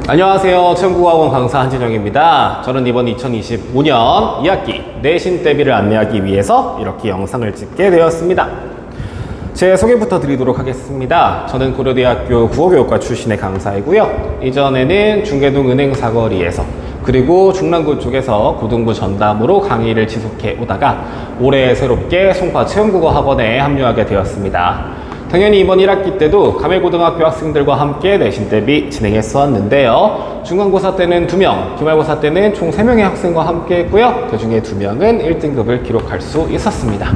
안녕하세요. 체험국어학원 강사 한진영입니다. 저는 이번 2025년 2학기 내신 대비를 안내하기 위해서 이렇게 영상을 찍게 되었습니다. 제 소개부터 드리도록 하겠습니다. 저는 고려대학교 국어교육과 출신의 강사이고요. 이전에는 중계동 은행사거리에서 그리고 중랑구 쪽에서 고등부 전담으로 강의를 지속해 오다가 올해 새롭게 송파 체험국어학원에 합류하게 되었습니다. 당연히 이번 1학기 때도 가멜고등학교 학생들과 함께 내신 대비 진행했었는데요. 중간고사 때는 2명, 기말고사 때는 총 3명의 학생과 함께 했고요. 그 중에 2명은 1등급을 기록할 수 있었습니다.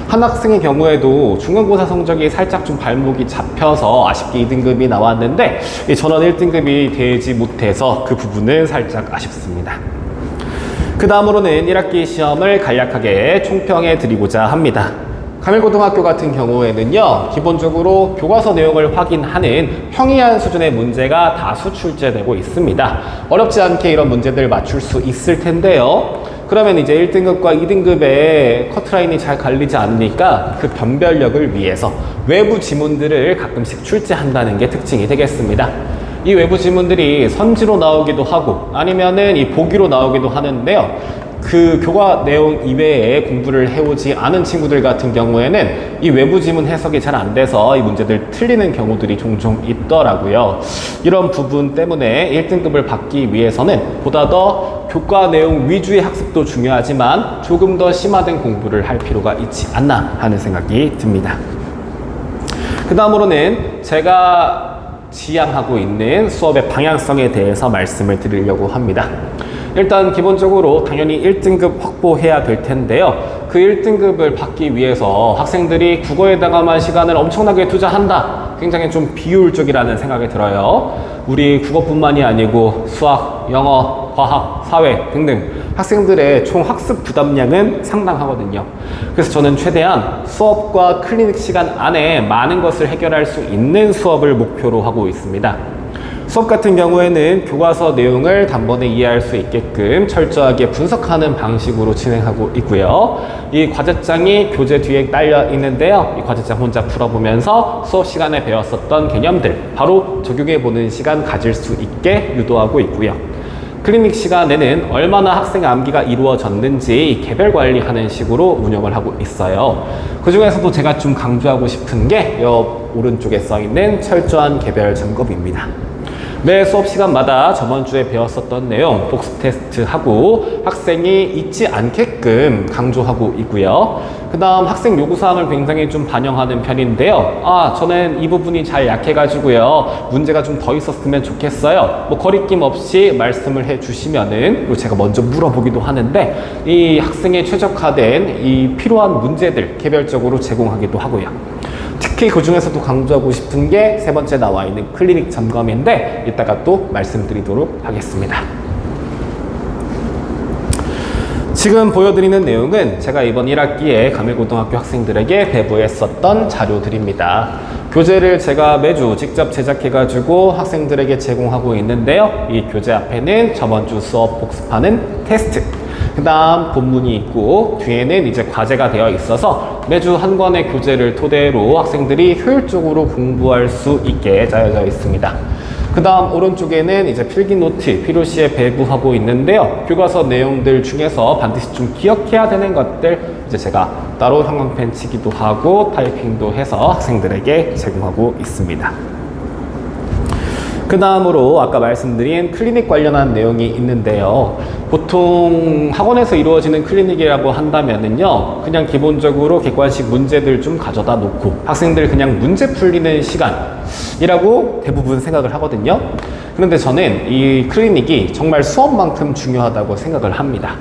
한 학생의 경우에도 중간고사 성적이 살짝 좀 발목이 잡혀서 아쉽게 2등급이 나왔는데 전원 1등급이 되지 못해서 그 부분은 살짝 아쉽습니다. 그 다음으로는 1학기 시험을 간략하게 총평해 드리고자 합니다. 가멜고등학교 같은 경우에는요, 기본적으로 교과서 내용을 확인하는 평이한 수준의 문제가 다수 출제되고 있습니다. 어렵지 않게 이런 문제들 맞출 수 있을 텐데요. 그러면 이제 1등급과 2등급의 커트라인이 잘 갈리지 않으니까 그 변별력을 위해서 외부 지문들을 가끔씩 출제한다는 게 특징이 되겠습니다. 이 외부 지문들이 선지로 나오기도 하고 아니면은 이 보기로 나오기도 하는데요. 그 교과 내용 이외에 공부를 해오지 않은 친구들 같은 경우에는 이 외부 지문 해석이 잘 안 돼서 이 문제들 틀리는 경우들이 종종 있더라고요. 이런 부분 때문에 1등급을 받기 위해서는 보다 더 교과 내용 위주의 학습도 중요하지만 조금 더 심화된 공부를 할 필요가 있지 않나 하는 생각이 듭니다. 그 다음으로는 제가 지향하고 있는 수업의 방향성에 대해서 말씀을 드리려고 합니다. 일단 기본적으로 당연히 1등급 확보해야 될 텐데요. 그 1등급을 받기 위해서 학생들이 국어에다가만 시간을 엄청나게 투자한다. 굉장히 좀 비효율적이라는 생각이 들어요. 우리 국어뿐만이 아니고 수학, 영어, 과학, 사회 등등 학생들의 총 학습 부담량은 상당하거든요. 그래서 저는 최대한 수업과 클리닉 시간 안에 많은 것을 해결할 수 있는 수업을 목표로 하고 있습니다. 수업 같은 경우에는 교과서 내용을 단번에 이해할 수 있게끔 철저하게 분석하는 방식으로 진행하고 있고요. 이 과제장이 교재 뒤에 딸려 있는데요. 이 과제장 혼자 풀어보면서 수업 시간에 배웠었던 개념들 바로 적용해보는 시간 가질 수 있게 유도하고 있고요. 클리닉 시간에는 얼마나 학생 암기가 이루어졌는지 개별 관리하는 식으로 운영을 하고 있어요. 그 중에서도 제가 좀 강조하고 싶은 게 옆 오른쪽에 써있는 철저한 개별 점검입니다. 매 수업 시간마다 저번 주에 배웠었던 내용 복습 테스트하고 학생이 잊지 않게끔 강조하고 있고요. 그 다음 학생 요구사항을 굉장히 좀 반영하는 편인데요. 저는 이 부분이 잘 약해가지고요. 문제가 좀 더 있었으면 좋겠어요. 거리낌 없이 말씀을 해주시면은, 그리고 제가 먼저 물어보기도 하는데, 이 학생에 최적화된 이 필요한 문제들 개별적으로 제공하기도 하고요. 특히 그 중에서도 강조하고 싶은 게 세 번째 나와 있는 클리닉 점검인데 이따가 또 말씀드리도록 하겠습니다. 지금 보여드리는 내용은 제가 이번 1학기에 가멜고등학교 학생들에게 배부했었던 자료들입니다. 교재를 제가 매주 직접 제작해가지고 학생들에게 제공하고 있는데요. 이 교재 앞에는 저번 주 수업 복습하는 테스트, 그 다음 본문이 있고 뒤에는 이제 과제가 되어 있어서 매주 한 권의 교재를 토대로 학생들이 효율적으로 공부할 수 있게 짜여져 있습니다. 그 다음 오른쪽에는 이제 필기 노트 필요시에 배부하고 있는데요. 교과서 내용들 중에서 반드시 좀 기억해야 되는 것들 이제 제가 따로 형광펜 치기도 하고 타이핑도 해서 학생들에게 제공하고 있습니다. 그 다음으로 아까 말씀드린 클리닉 관련한 내용이 있는데요. 보통 학원에서 이루어지는 클리닉이라고 한다면은요, 그냥 기본적으로 객관식 문제들 좀 가져다 놓고 학생들 그냥 문제 풀리는 시간이라고 대부분 생각을 하거든요. 그런데 저는 이 클리닉이 정말 수업만큼 중요하다고 생각을 합니다.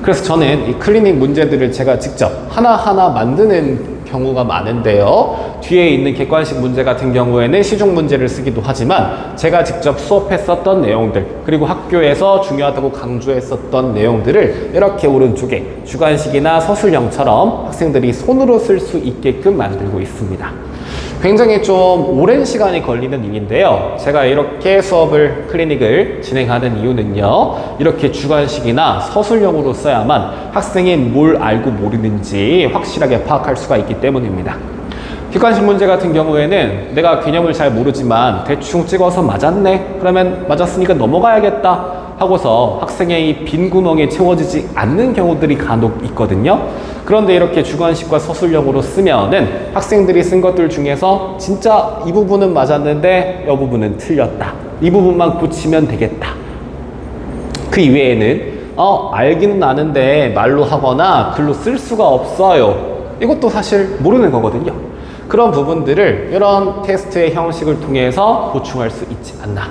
그래서 저는 이 클리닉 문제들을 제가 직접 하나하나 만드는 경우가 많은데요. 뒤에 있는 객관식 문제 같은 경우에는 시중 문제를 쓰기도 하지만 제가 직접 수업했었던 내용들 그리고 학교에서 중요하다고 강조했었던 내용들을 이렇게 오른쪽에 주관식이나 서술형처럼 학생들이 손으로 쓸 수 있게끔 만들고 있습니다. 굉장히 좀 오랜 시간이 걸리는 일인데요. 제가 이렇게 수업을 클리닉을 진행하는 이유는요, 이렇게 주관식이나 서술형으로 써야만 학생이 뭘 알고 모르는지 확실하게 파악할 수가 있기 때문입니다. 객관식 문제 같은 경우에는 내가 개념을 잘 모르지만 대충 찍어서 맞았네? 그러면 맞았으니까 넘어가야겠다 하고서 학생의 이 빈 구멍이 채워지지 않는 경우들이 간혹 있거든요. 그런데 이렇게 주관식과 서술형으로 쓰면은 학생들이 쓴 것들 중에서 진짜 이 부분은 맞았는데 이 부분은 틀렸다. 이 부분만 고치면 되겠다. 그 이외에는 알기는 아는데 말로 하거나 글로 쓸 수가 없어요. 이것도 사실 모르는 거거든요. 그런 부분들을 이런 테스트의 형식을 통해서 보충할 수 있지 않나.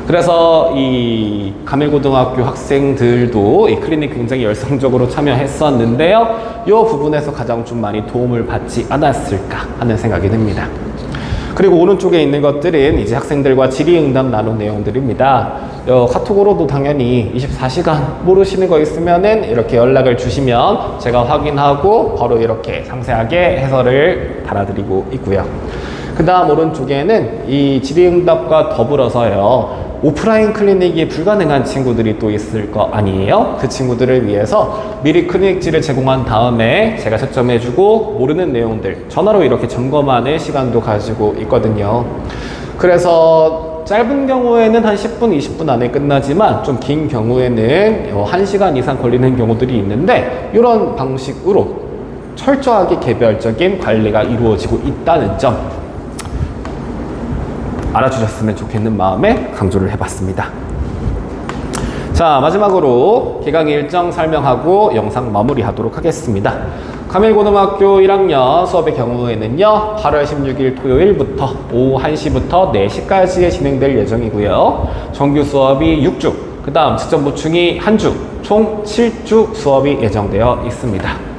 그래서 이 가밀고등학교 학생들도 이 클리닉 굉장히 열성적으로 참여했었는데요. 이 부분에서 가장 좀 많이 도움을 받지 않았을까 하는 생각이 듭니다. 그리고 오른쪽에 있는 것들은 이제 학생들과 질의응답 나눈 내용들입니다. 카톡으로도 당연히 24시간 모르시는 거 있으면은 이렇게 연락을 주시면 제가 확인하고 바로 이렇게 상세하게 해설을 달아드리고 있고요. 그 다음 오른쪽에는 이 질의응답과 더불어서요. 오프라인 클리닉이 불가능한 친구들이 또 있을 거 아니에요? 그 친구들을 위해서 미리 클리닉지를 제공한 다음에 제가 채점해주고 모르는 내용들 전화로 이렇게 점검하는 시간도 가지고 있거든요. 그래서 짧은 경우에는 한 10분, 20분 안에 끝나지만 좀 긴 경우에는 1시간 이상 걸리는 경우들이 있는데 이런 방식으로 철저하게 개별적인 관리가 이루어지고 있다는 점 알아주셨으면 좋겠는 마음에 강조를 해봤습니다. 자, 마지막으로 개강 일정 설명하고 영상 마무리하도록 하겠습니다. 가밀고등학교 1학년 수업의 경우에는요, 8월 16일 토요일부터 오후 1시부터 4시까지에 진행될 예정이고요. 정규 수업이 6주, 그 다음 직접 보충이 1주, 총 7주 수업이 예정되어 있습니다.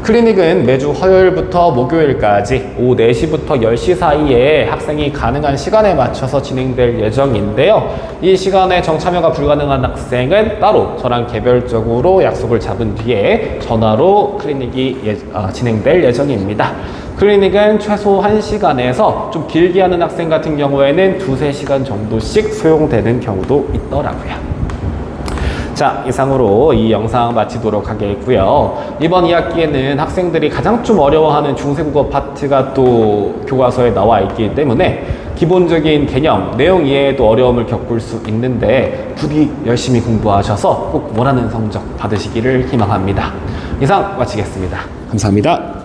클리닉은 매주 화요일부터 목요일까지 오후 4시부터 10시 사이에 학생이 가능한 시간에 맞춰서 진행될 예정인데요. 이 시간에 정참여가 불가능한 학생은 따로 저랑 개별적으로 약속을 잡은 뒤에 전화로 클리닉이 진행될 예정입니다. 클리닉은 최소 1시간에서 좀 길게 하는 학생 같은 경우에는 2~3시간 정도씩 소요되는 경우도 있더라고요. 자, 이상으로 이 영상 마치도록 하겠고요. 이번 2학기에는 학생들이 가장 좀 어려워하는 중세국어 파트가 또 교과서에 나와 있기 때문에 기본적인 개념, 내용 이해에도 어려움을 겪을 수 있는데 부디 열심히 공부하셔서 꼭 원하는 성적 받으시기를 희망합니다. 이상 마치겠습니다. 감사합니다.